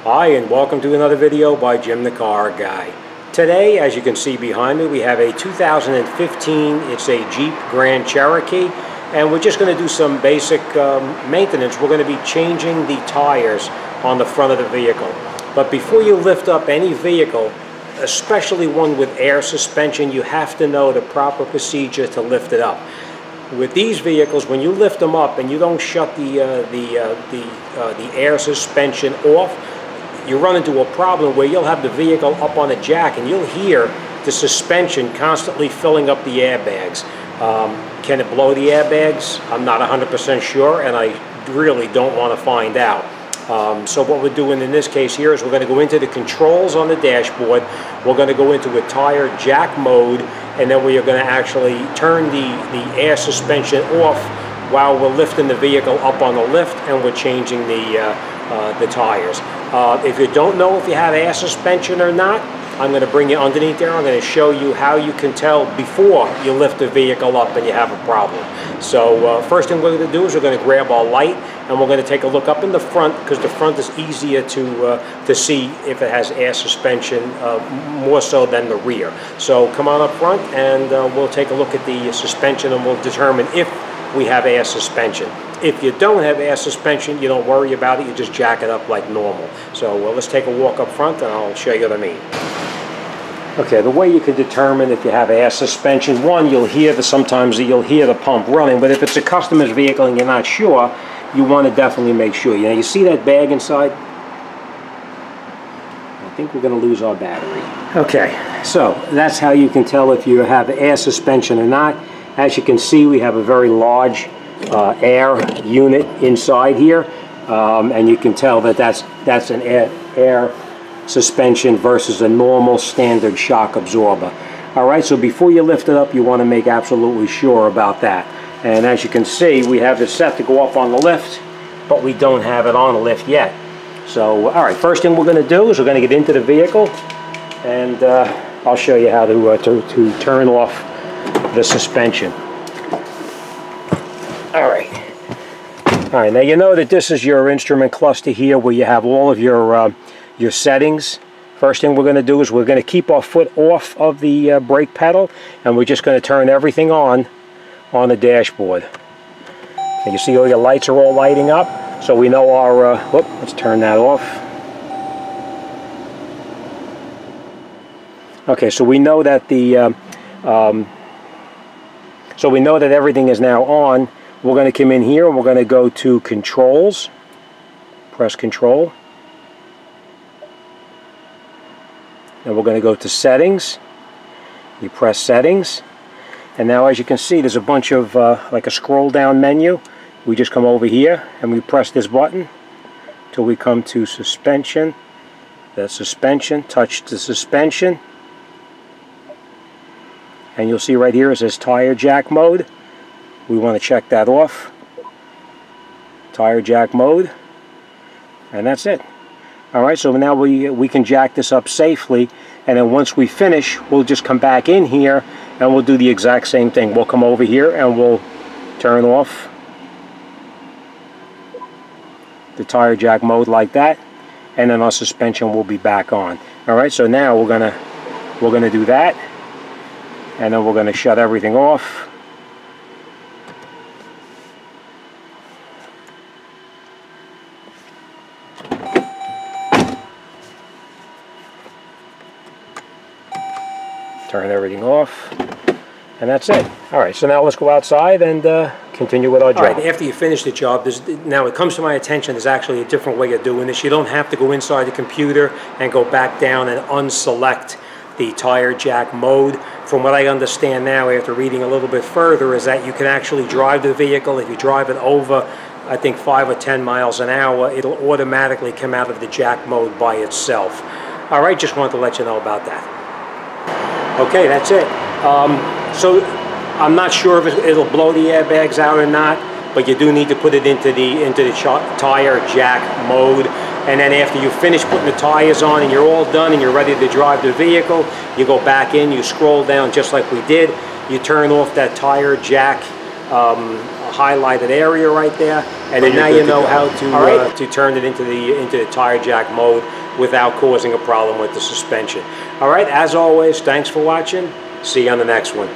Hi, and welcome to another video by Jim the Car Guy. Today, as you can see behind me, we have a 2015, it's a Jeep Grand Cherokee, and we're just going to do some basic maintenance. We're going to be changing the tires on the front of the vehicle. But before you lift up any vehicle, especially one with air suspension, you have to know the proper procedure to lift it up. With these vehicles, when you lift them up and you don't shut the air suspension off, you run into a problem where you'll have the vehicle up on a jack and you'll hear the suspension constantly filling up the airbags. Can it blow the airbags? I'm not 100% sure, and I really don't want to find out. So what we're doing in this case here is we're going to go into the controls on the dashboard. We're going to go into a tire jack mode, and then we are going to actually turn the air suspension off while we're lifting the vehicle up on the lift and we're changing the tires. If you don't know if you have air suspension or not, I'm going to bring you underneath there. I'm going to show you how you can tell before you lift the vehicle up and you have a problem. So first thing we're going to do is we're going to grab our light and we're going to take a look up in the front, because the front is easier to see if it has air suspension more so than the rear. So come on up front and we'll take a look at the suspension and we'll determine if we have air suspension. If you don't have air suspension, you don't worry about it, you just jack it up like normal. So let's take a walk up front and I'll show you what I mean. Okay, the way you can determine if you have air suspension, one, sometimes you'll hear the pump running, but if it's a customer's vehicle and you're not sure, you want to definitely make sure. You see that bag inside? I think we're going to lose our battery. Okay, so that's how you can tell if you have air suspension or not. As you can see, we have a very large air unit inside here, and you can tell that that's an air suspension versus a normal standard shock absorber. Alright, so before you lift it up, you want to make absolutely sure about that. And as you can see, we have it set to go up on the lift, but we don't have it on the lift yet. So, alright, first thing we're going to do is we're going to get into the vehicle, and I'll show you how to turn off the suspension. Alright, now you know that this is your instrument cluster here where you have all of your settings. First thing we're going to do is we're going to keep our foot off of the brake pedal, and we're just going to turn everything on the dashboard. And you see all your lights are all lighting up, so we know our let's turn that off. Okay, so we know that everything is now on. We're going to come in here and we're going to go to controls, press control, and we're going to go to settings. You press settings, and now as you can see there's a bunch of like a scroll down menu. We just come over here and we press this button till we come to suspension. The suspension, touch the suspension, and you'll see right here it says tire jack mode. We want to check that off. Tire jack mode, and that's it. Alright, so now we can jack this up safely, and then once we finish, we'll just come back in here and we'll do the exact same thing. We'll come over here and we'll turn off the tire jack mode like that, and then our suspension will be back on. Alright, so now we're gonna do that, and then we're gonna shut everything off. Turn everything off, and that's it. Alright, so now let's go outside and continue with our job. Alright, after you finish the job, now it comes to my attention there's actually a different way of doing this. You don't have to go inside the computer and go back down and unselect the tire jack mode. From what I understand now, after reading a little bit further, is that you can actually drive the vehicle. If you drive it over, I think 5 or 10 miles an hour, it'll automatically come out of the jack mode by itself. Alright, just wanted to let you know about that. Okay, that's it. So I'm not sure if it'll blow the airbags out or not, but you do need to put it into the tire jack mode. And then after you finish putting the tires on and you're all done and you're ready to drive the vehicle, you go back in, you scroll down just like we did, you turn off that tire jack highlighted area right there, and then now you know how to turn it into the tire jack mode without causing a problem with the suspension. All right, as always, thanks for watching. See you on the next one.